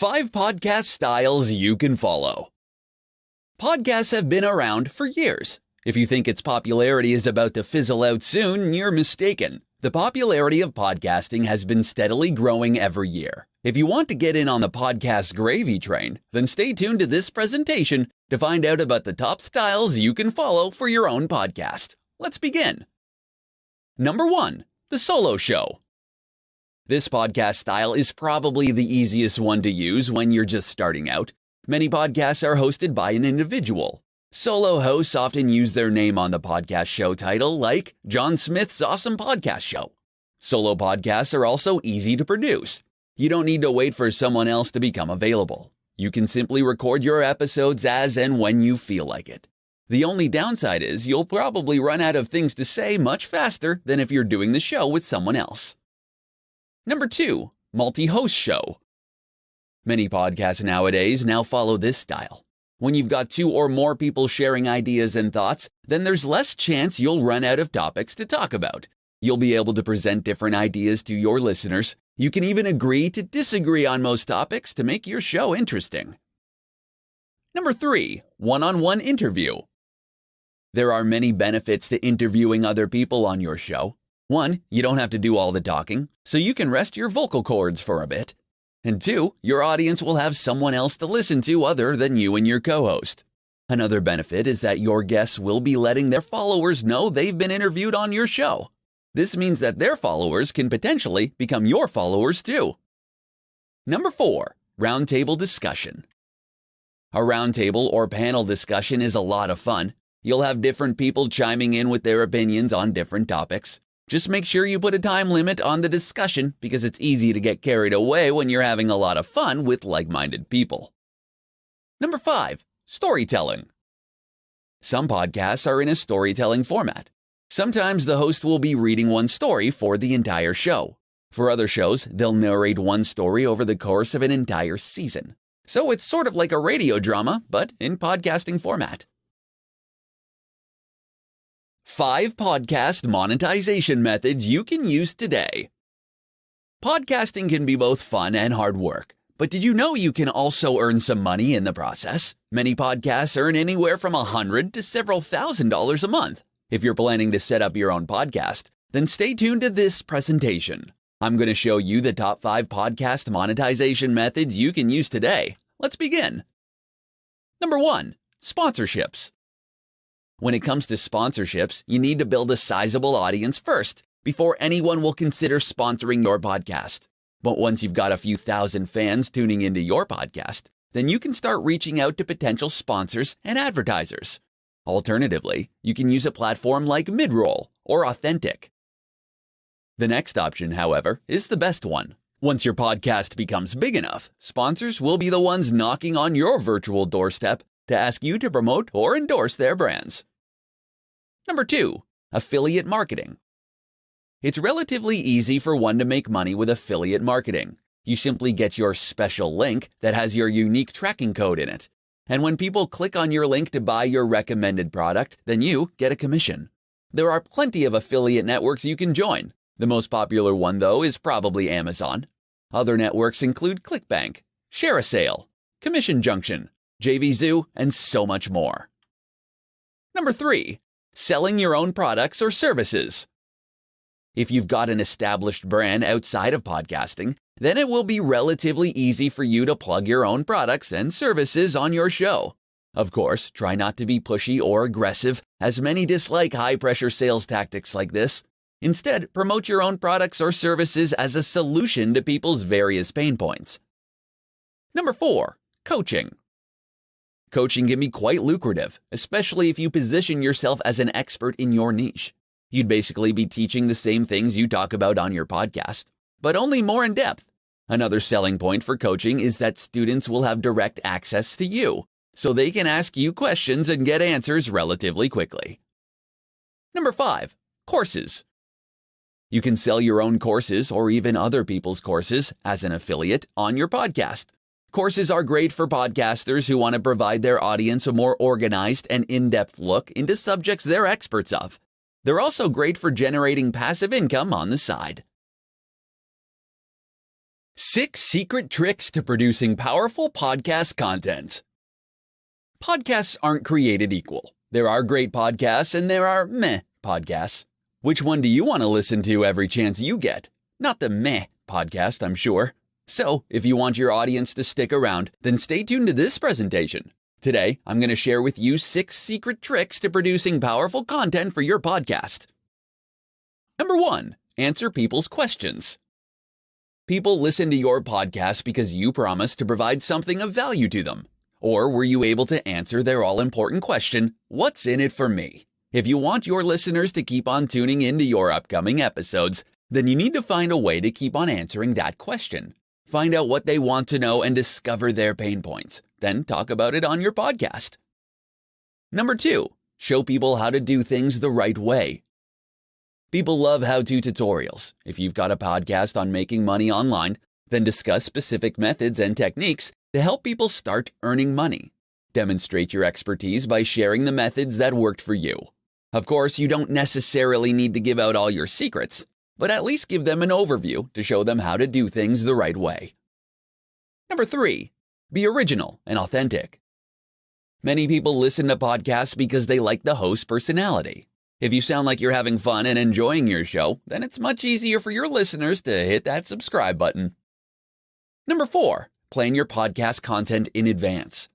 5 podcast styles you can follow. Podcasts have been around for years. If you think its popularity is about to fizzle out soon, you're mistaken. The popularity of podcasting has been steadily growing every year. If you want to get in on the podcast gravy train, then stay tuned to this presentation to find out about the top styles you can follow for your own podcast. Let's begin. Number 1, the solo show. This podcast style is probably the easiest one to use when you're just starting out. Many podcasts are hosted by an individual. Solo hosts often use their name on the podcast show title, like John Smith's Awesome Podcast Show. Solo podcasts are also easy to produce. You don't need to wait for someone else to become available. You can simply record your episodes as and when you feel like it. The only downside is you'll probably run out of things to say much faster than if you're doing the show with someone else. Number 2, multi-host show. Many podcasts nowadays now follow this style. When you've got 2 or more people sharing ideas and thoughts, then there's less chance you'll run out of topics to talk about. You'll be able to present different ideas to your listeners. You can even agree to disagree on most topics to make your show interesting. Number 3, one-on-one interview. There are many benefits to interviewing other people on your show. 1, you don't have to do all the talking, so you can rest your vocal cords for a bit. And 2, your audience will have someone else to listen to other than you and your co-host. Another benefit is that your guests will be letting their followers know they've been interviewed on your show. This means that their followers can potentially become your followers too. Number 4, roundtable discussion. A roundtable or panel discussion is a lot of fun. You'll have different people chiming in with their opinions on different topics. Just make sure you put a time limit on the discussion because it's easy to get carried away when you're having a lot of fun with like-minded people. Number 5, storytelling. Some podcasts are in a storytelling format. Sometimes the host will be reading one story for the entire show. For other shows, they'll narrate one story over the course of an entire season. So it's sort of like a radio drama, but in podcasting format. 5 podcast monetization methods you can use today. Podcasting can be both fun and hard work, but did you know you can also earn some money in the process? Many podcasts earn anywhere from $100 to several $1,000s a month. If you're planning to set up your own podcast, then stay tuned to this presentation. I'm going to show you the top 5 podcast monetization methods you can use today. Let's begin. Number 1, sponsorships. When it comes to sponsorships, you need to build a sizable audience first before anyone will consider sponsoring your podcast. But once you've got a few thousand fans tuning into your podcast, then you can start reaching out to potential sponsors and advertisers. Alternatively, you can use a platform like Midroll or Authentic. The next option, however, is the best one. Once your podcast becomes big enough, sponsors will be the ones knocking on your virtual doorstep to ask you to promote or endorse their brands. Number 2, affiliate marketing. It's relatively easy for one to make money with affiliate marketing. You simply get your special link that has your unique tracking code in it. And when people click on your link to buy your recommended product, then you get a commission. There are plenty of affiliate networks you can join. The most popular one, though, is probably Amazon. Other networks include ClickBank, ShareASale, Commission Junction, JVZoo, and so much more. Number 3, selling your own products or services. If you've got an established brand outside of podcasting, then it will be relatively easy for you to plug your own products and services on your show. Of course, try not to be pushy or aggressive, as many dislike high-pressure sales tactics like this. Instead, promote your own products or services as a solution to people's various pain points. Number 4, coaching. Coaching can be quite lucrative, especially if you position yourself as an expert in your niche. You'd basically be teaching the same things you talk about on your podcast, but only more in depth. Another selling point for coaching is that students will have direct access to you, so they can ask you questions and get answers relatively quickly. Number 5, courses. You can sell your own courses or even other people's courses as an affiliate on your podcast. Courses are great for podcasters who want to provide their audience a more organized and in-depth look into subjects they're experts of. They're also great for generating passive income on the side. 6 secret tricks to producing powerful podcast content. Podcasts aren't created equal. There are great podcasts and there are meh podcasts. Which one do you want to listen to every chance you get? Not the meh podcast, I'm sure. So, if you want your audience to stick around, then stay tuned to this presentation. Today, I'm going to share with you 6 secret tricks to producing powerful content for your podcast. Number 1, answer people's questions. People listen to your podcast because you promised to provide something of value to them. Or were you able to answer their all-important question, what's in it for me? If you want your listeners to keep on tuning into your upcoming episodes, then you need to find a way to keep on answering that question. Find out what they want to know and discover their pain points. Then talk about it on your podcast. Number 2, show people how to do things the right way. People love how-to tutorials. If you've got a podcast on making money online, then discuss specific methods and techniques to help people start earning money. Demonstrate your expertise by sharing the methods that worked for you. Of course, you don't necessarily need to give out all your secrets, but at least give them an overview to show them how to do things the right way. Number 3, be original and authentic. Many people listen to podcasts because they like the host's personality. If you sound like you're having fun and enjoying your show, then it's much easier for your listeners to hit that subscribe button. Number 4, plan your podcast content in advance.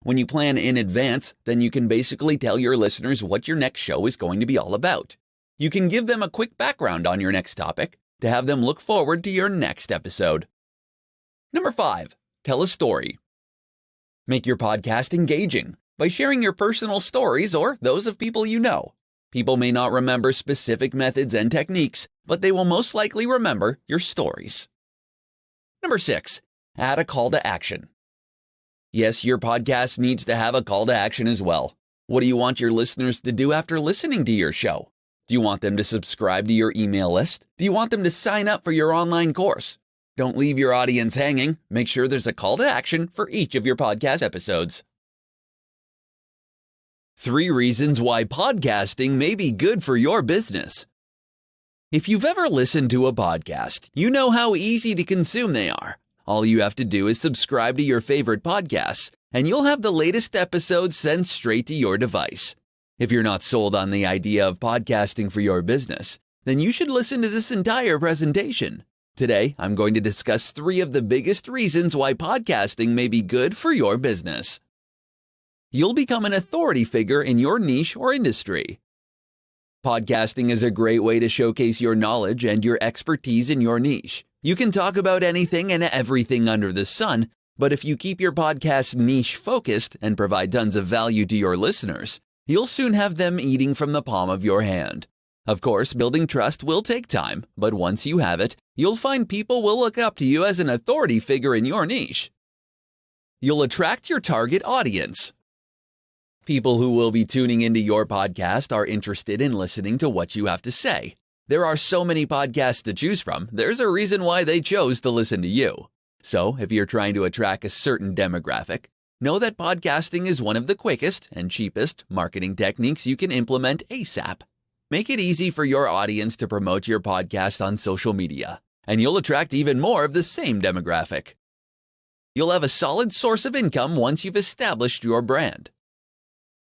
When you plan in advance, then you can basically tell your listeners what your next show is going to be all about. You can give them a quick background on your next topic to have them look forward to your next episode. Number 5, tell a story. Make your podcast engaging by sharing your personal stories or those of people you know. People may not remember specific methods and techniques, but they will most likely remember your stories. Number 6, add a call to action. Yes, your podcast needs to have a call to action as well. What do you want your listeners to do after listening to your show? Do you want them to subscribe to your email list? Do you want them to sign up for your online course? Don't leave your audience hanging. Make sure there's a call to action for each of your podcast episodes. 3 reasons why podcasting may be good for your business. If you've ever listened to a podcast, you know how easy to consume they are. All you have to do is subscribe to your favorite podcasts, and you'll have the latest episodes sent straight to your device. If you're not sold on the idea of podcasting for your business, then you should listen to this entire presentation. Today, I'm going to discuss 3 of the biggest reasons why podcasting may be good for your business. You'll become an authority figure in your niche or industry. Podcasting is a great way to showcase your knowledge and your expertise in your niche. You can talk about anything and everything under the sun, but if you keep your podcast niche focused and provide tons of value to your listeners, you'll soon have them eating from the palm of your hand. Of course, building trust will take time, but once you have it, you'll find people will look up to you as an authority figure in your niche. You'll attract your target audience. People who will be tuning into your podcast are interested in listening to what you have to say. There are so many podcasts to choose from, there's a reason why they chose to listen to you. So, if you're trying to attract a certain demographic, know that podcasting is one of the quickest and cheapest marketing techniques you can implement ASAP. Make it easy for your audience to promote your podcast on social media, and you'll attract even more of the same demographic. You'll have a solid source of income once you've established your brand.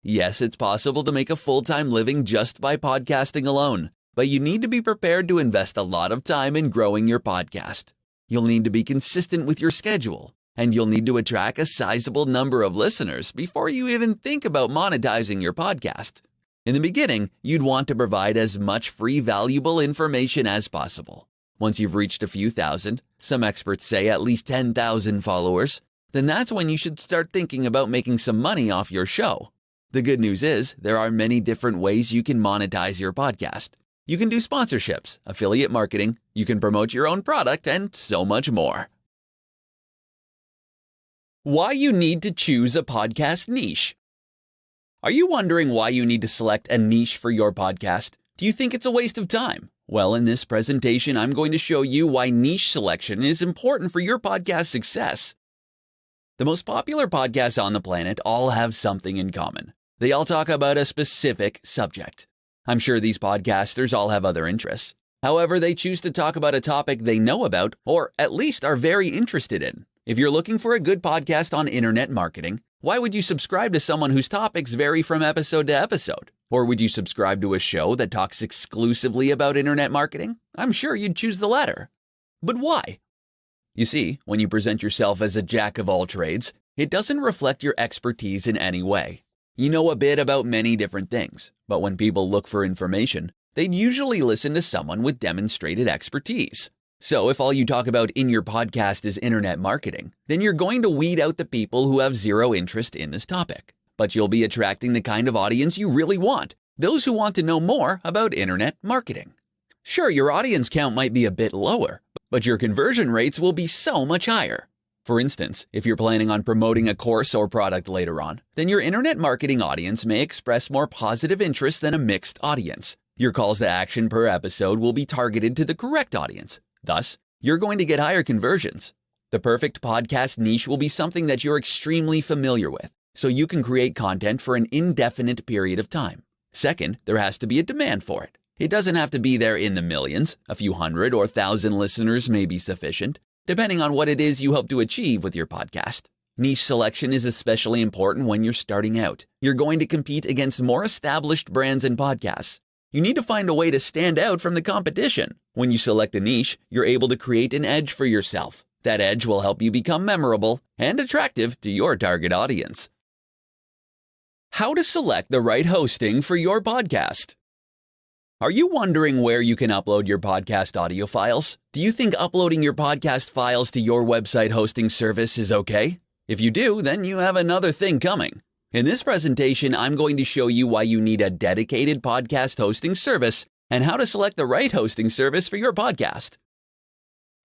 Yes, it's possible to make a full-time living just by podcasting alone, but you need to be prepared to invest a lot of time in growing your podcast. You'll need to be consistent with your schedule, and you'll need to attract a sizable number of listeners before you even think about monetizing your podcast. In the beginning, you'd want to provide as much free, valuable information as possible. Once you've reached a few thousand, some experts say at least 10,000 followers, then that's when you should start thinking about making some money off your show. The good news is there are many different ways you can monetize your podcast. You can do sponsorships, affiliate marketing, you can promote your own product, and so much more. Why you need to choose a podcast niche. Are you wondering why you need to select a niche for your podcast? Do you think it's a waste of time? Well, in this presentation, I'm going to show you why niche selection is important for your podcast success. The most popular podcasts on the planet all have something in common. They all talk about a specific subject. I'm sure these podcasters all have other interests. However, they choose to talk about a topic they know about or at least are very interested in. If you're looking for a good podcast on internet marketing, why would you subscribe to someone whose topics vary from episode to episode? Or would you subscribe to a show that talks exclusively about internet marketing? I'm sure you'd choose the latter. But why? You see, when you present yourself as a jack of all trades, it doesn't reflect your expertise in any way. You know a bit about many different things, but when people look for information, they'd usually listen to someone with demonstrated expertise. So if all you talk about in your podcast is internet marketing, then you're going to weed out the people who have zero interest in this topic. But you'll be attracting the kind of audience you really want, those who want to know more about internet marketing. Sure, your audience count might be a bit lower, but your conversion rates will be so much higher. For instance, if you're planning on promoting a course or product later on, then your internet marketing audience may express more positive interest than a mixed audience. Your calls to action per episode will be targeted to the correct audience. Thus, you're going to get higher conversions. The perfect podcast niche will be something that you're extremely familiar with, so you can create content for an indefinite period of time. Second, there has to be a demand for it. It doesn't have to be there in the millions. A few hundred or 1,000 listeners may be sufficient, depending on what it is you hope to achieve with your podcast. Niche selection is especially important when you're starting out. You're going to compete against more established brands and podcasts. You need to find a way to stand out from the competition. When you select a niche, you're able to create an edge for yourself. That edge will help you become memorable and attractive to your target audience. How to select the right hosting for your podcast. Are you wondering where you can upload your podcast audio files? Do you think uploading your podcast files to your website hosting service is okay? If you do, then you have another thing coming. In this presentation, I'm going to show you why you need a dedicated podcast hosting service and how to select the right hosting service for your podcast.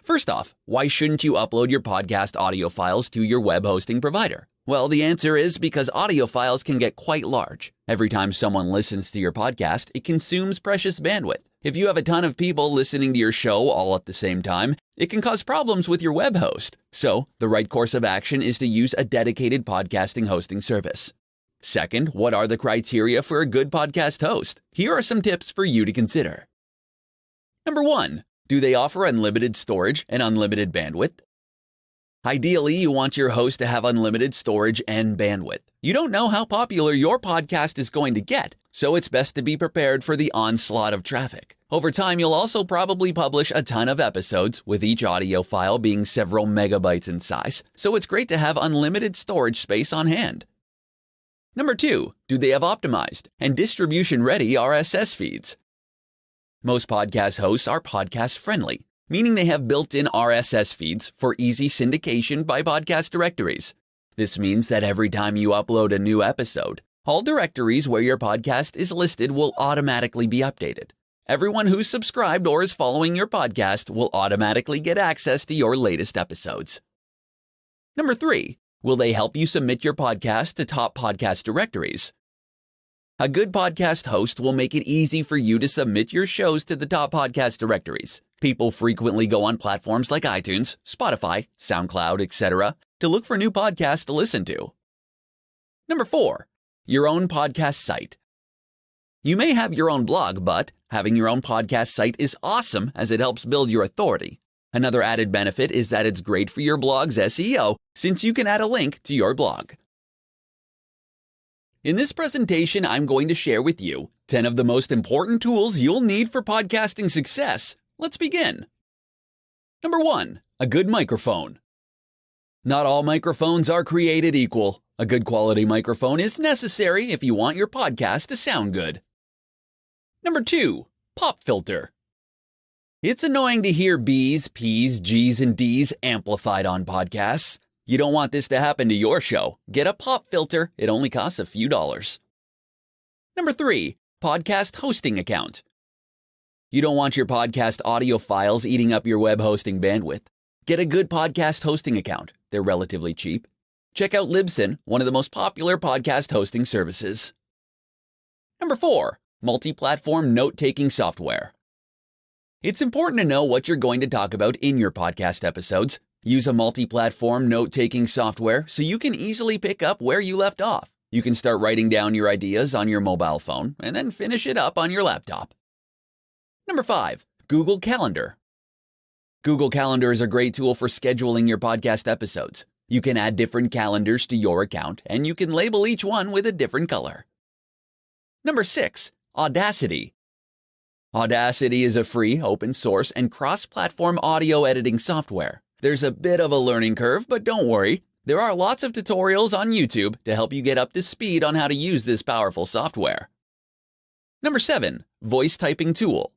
First off, why shouldn't you upload your podcast audio files to your web hosting provider? Well, the answer is because audio files can get quite large. Every time someone listens to your podcast, it consumes precious bandwidth. If you have a ton of people listening to your show all at the same time, it can cause problems with your web host. So, the right course of action is to use a dedicated podcasting hosting service. Second, what are the criteria for a good podcast host? Here are some tips for you to consider. Number 1. Do they offer unlimited storage and unlimited bandwidth? Ideally, you want your host to have unlimited storage and bandwidth. You don't know how popular your podcast is going to get, so it's best to be prepared for the onslaught of traffic. Over time, you'll also probably publish a ton of episodes, with each audio file being several megabytes in size, so it's great to have unlimited storage space on hand. Number 2, do they have optimized and distribution-ready RSS feeds? Most podcast hosts are podcast-friendly, meaning they have built-in RSS feeds for easy syndication by podcast directories. This means that every time you upload a new episode, all directories where your podcast is listed will automatically be updated. Everyone who's subscribed or is following your podcast will automatically get access to your latest episodes. Number 3, will they help you submit your podcast to top podcast directories? A good podcast host will make it easy for you to submit your shows to the top podcast directories. People frequently go on platforms like iTunes, Spotify, SoundCloud, etc. to look for new podcasts to listen to. Number 4, your own podcast site. You may have your own blog, but having your own podcast site is awesome as it helps build your authority. Another added benefit is that it's great for your blog's SEO since you can add a link to your blog. In this presentation, I'm going to share with you 10 of the most important tools you'll need for podcasting success. Let's begin. Number 1, a good microphone. Not all microphones are created equal. A good quality microphone is necessary if you want your podcast to sound good. Number 2, pop filter. It's annoying to hear B's, P's, G's, and D's amplified on podcasts. You don't want this to happen to your show. Get a pop filter. It only costs a few dollars. Number 3, podcast hosting account. You don't want your podcast audio files eating up your web hosting bandwidth. Get a good podcast hosting account. They're relatively cheap. Check out Libsyn, one of the most popular podcast hosting services. Number 4, multi-platform note-taking software. It's important to know what you're going to talk about in your podcast episodes. Use a multi-platform note-taking software so you can easily pick up where you left off. You can start writing down your ideas on your mobile phone and then finish it up on your laptop. Number 5, Google Calendar. Google Calendar is a great tool for scheduling your podcast episodes. You can add different calendars to your account, and you can label each one with a different color. Number 6, Audacity. Audacity is a free, open source, and cross-platform audio editing software. There's a bit of a learning curve, but don't worry. There are lots of tutorials on YouTube to help you get up to speed on how to use this powerful software. Number 7, Voice Typing Tool.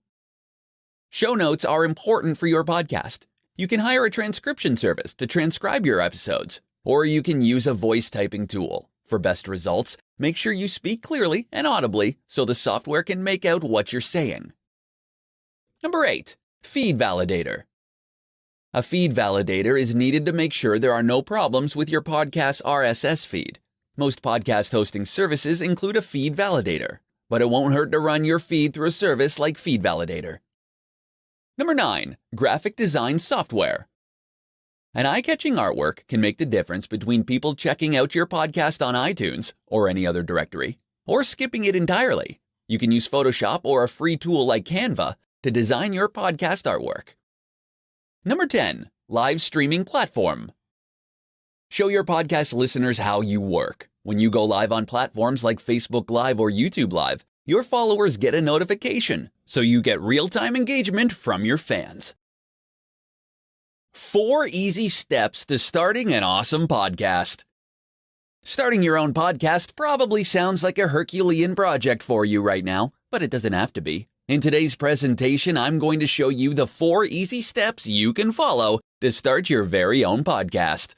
Show notes are important for your podcast. You can hire a transcription service to transcribe your episodes, or you can use a voice typing tool. For best results, make sure you speak clearly and audibly so the software can make out what you're saying. Number 8, Feed Validator. A feed validator is needed to make sure there are no problems with your podcast's RSS feed. Most podcast hosting services include a feed validator, but it won't hurt to run your feed through a service like Feed Validator. Number 9, Graphic Design Software. An eye-catching artwork can make the difference between people checking out your podcast on iTunes or any other directory, or skipping it entirely. You can use Photoshop or a free tool like Canva to design your podcast artwork. Number 10, Live Streaming Platform. Show your podcast listeners how you work. When you go live on platforms like Facebook Live or YouTube Live, your followers get a notification, so you get real-time engagement from your fans. 4 easy steps to starting an awesome podcast. Starting your own podcast probably sounds like a Herculean project for you right now, but it doesn't have to be. In today's presentation, I'm going to show you the 4 easy steps you can follow to start your very own podcast.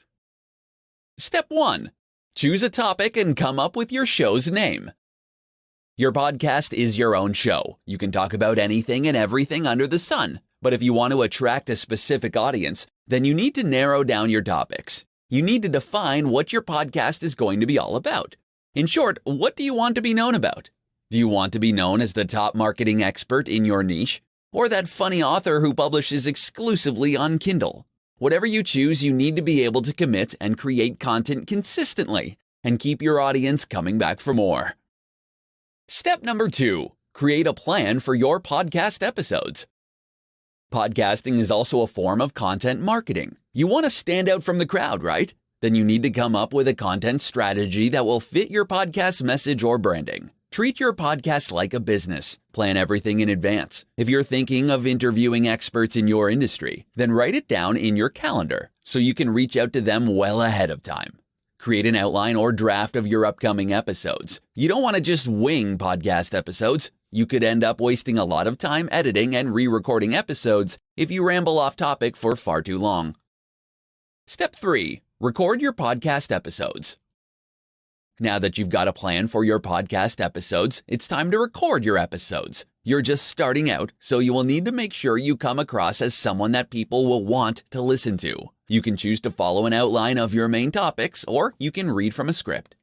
Step 1. Choose a topic and come up with your show's name. Your podcast is your own show. You can talk about anything and everything under the sun. But if you want to attract a specific audience, then you need to narrow down your topics. You need to define what your podcast is going to be all about. In short, what do you want to be known about? Do you want to be known as the top marketing expert in your niche? Or that funny author who publishes exclusively on Kindle? Whatever you choose, you need to be able to commit and create content consistently and keep your audience coming back for more. Step number 2, create a plan for your podcast episodes. Podcasting is also a form of content marketing. You want to stand out from the crowd, right? Then you need to come up with a content strategy that will fit your podcast message or branding. Treat your podcast like a business. Plan everything in advance. If you're thinking of interviewing experts in your industry, then write it down in your calendar so you can reach out to them well ahead of time. Create an outline or draft of your upcoming episodes. You don't want to just wing podcast episodes. You could end up wasting a lot of time editing and re-recording episodes if you ramble off topic for far too long. Step 3. Record your podcast episodes. Now that you've got a plan for your podcast episodes, it's time to record your episodes. You're just starting out, so you will need to make sure you come across as someone that people will want to listen to. You can choose to follow an outline of your main topics, or you can read from a script.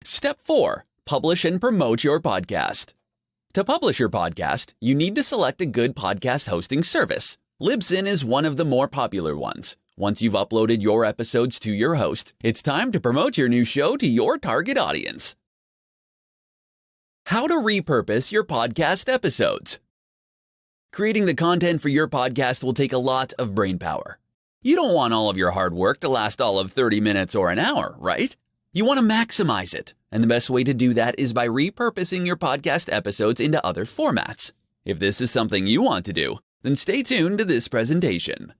Step 4. Publish and promote your podcast. To publish your podcast, you need to select a good podcast hosting service. Libsyn is one of the more popular ones. Once you've uploaded your episodes to your host, it's time to promote your new show to your target audience. How to repurpose your podcast episodes. Creating the content for your podcast will take a lot of brain power. You don't want all of your hard work to last all of 30 minutes or an hour, right? You want to maximize it, and the best way to do that is by repurposing your podcast episodes into other formats. If this is something you want to do, then stay tuned to this presentation.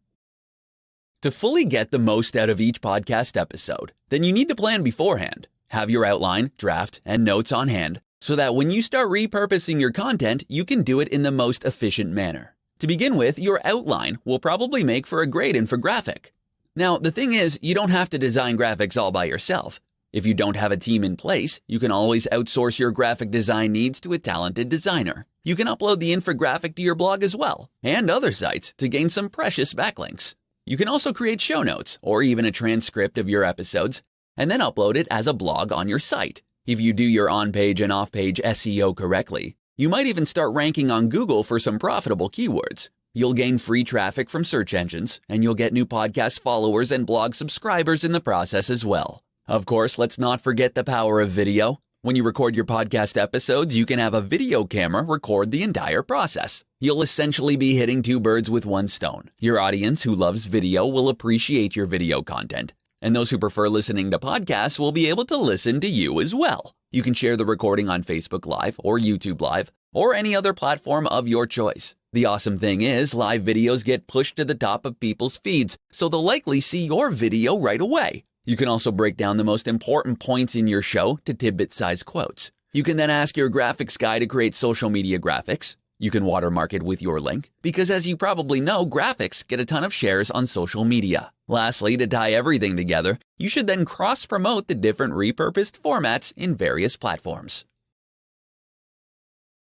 To fully get the most out of each podcast episode, then you need to plan beforehand. Have your outline, draft, and notes on hand so that when you start repurposing your content, you can do it in the most efficient manner. To begin with, your outline will probably make for a great infographic. Now, the thing is, you don't have to design graphics all by yourself. If you don't have a team in place, you can always outsource your graphic design needs to a talented designer. You can upload the infographic to your blog as well, and other sites to gain some precious backlinks. You can also create show notes or even a transcript of your episodes and then upload it as a blog on your site. If you do your on-page and off-page SEO correctly, you might even start ranking on Google for some profitable keywords. You'll gain free traffic from search engines, and you'll get new podcast followers and blog subscribers in the process as well. Of course, let's not forget the power of video. When you record your podcast episodes, you can have a video camera record the entire process. You'll essentially be hitting two birds with one stone. Your audience who loves video will appreciate your video content, and those who prefer listening to podcasts will be able to listen to you as well. You can share the recording on Facebook Live or YouTube Live or any other platform of your choice. The awesome thing is, live videos get pushed to the top of people's feeds, so they'll likely see your video right away. You can also break down the most important points in your show to tidbit-sized quotes. You can then ask your graphics guy to create social media graphics. You can watermark it with your link, because as you probably know, graphics get a ton of shares on social media. Lastly, to tie everything together, you should then cross-promote the different repurposed formats in various platforms.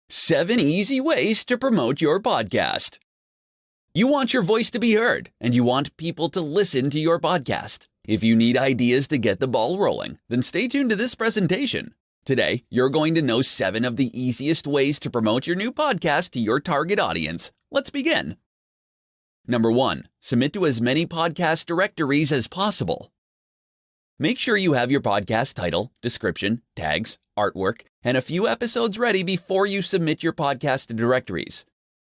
7 easy ways to promote your podcast. You want your voice to be heard, and you want people to listen to your podcast. If you need ideas to get the ball rolling, then stay tuned to this presentation. Today, you're going to know 7 of the easiest ways to promote your new podcast to your target audience. Let's begin. Number 1, submit to as many podcast directories as possible. Make sure you have your podcast title, description, tags, artwork, and a few episodes ready before you submit your podcast to directories.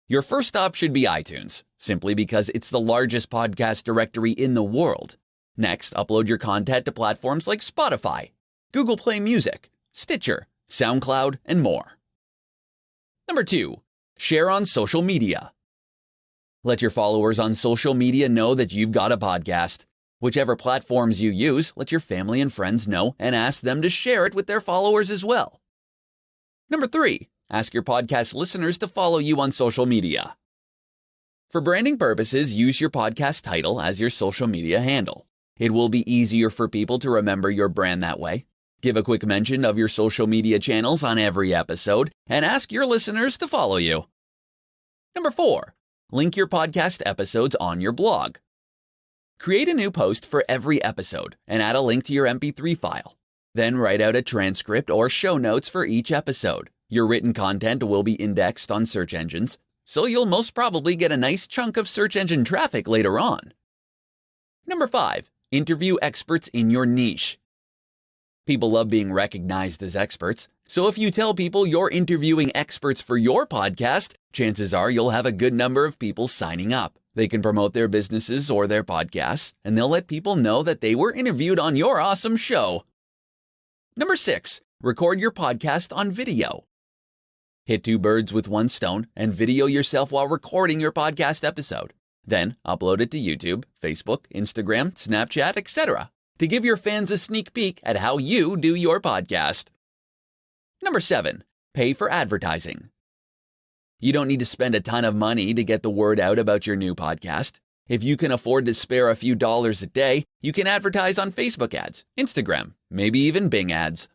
Your first stop should be iTunes, simply because it's the largest podcast directory in the world. Next, upload your content to platforms like Spotify, Google Play Music, Stitcher, SoundCloud, and more. Number 2, share on social media. Let your followers on social media know that you've got a podcast. Whichever platforms you use, let your family and friends know and ask them to share it with their followers as well. Number 3, ask your podcast listeners to follow you on social media. For branding purposes, use your podcast title as your social media handle. It will be easier for people to remember your brand that way. Give a quick mention of your social media channels on every episode and ask your listeners to follow you. Number 4, link your podcast episodes on your blog. Create a new post for every episode and add a link to your MP3 file. Then write out a transcript or show notes for each episode. Your written content will be indexed on search engines, so you'll most probably get a nice chunk of search engine traffic later on. Number 5, interview experts in your niche. People love being recognized as experts, so if you tell people you're interviewing experts for your podcast, chances are you'll have a good number of people signing up. They can promote their businesses or their podcasts, and they'll let people know that they were interviewed on your awesome show. Number 6, record your podcast on video. Hit 2 birds with one stone and video yourself while recording your podcast episode. Then upload it to YouTube, Facebook, Instagram, Snapchat, etc. to give your fans a sneak peek at how you do your podcast. Number 7, pay for advertising. You don't need to spend a ton of money to get the word out about your new podcast. If you can afford to spare a few dollars a day, you can advertise on Facebook ads, Instagram, maybe even Bing ads.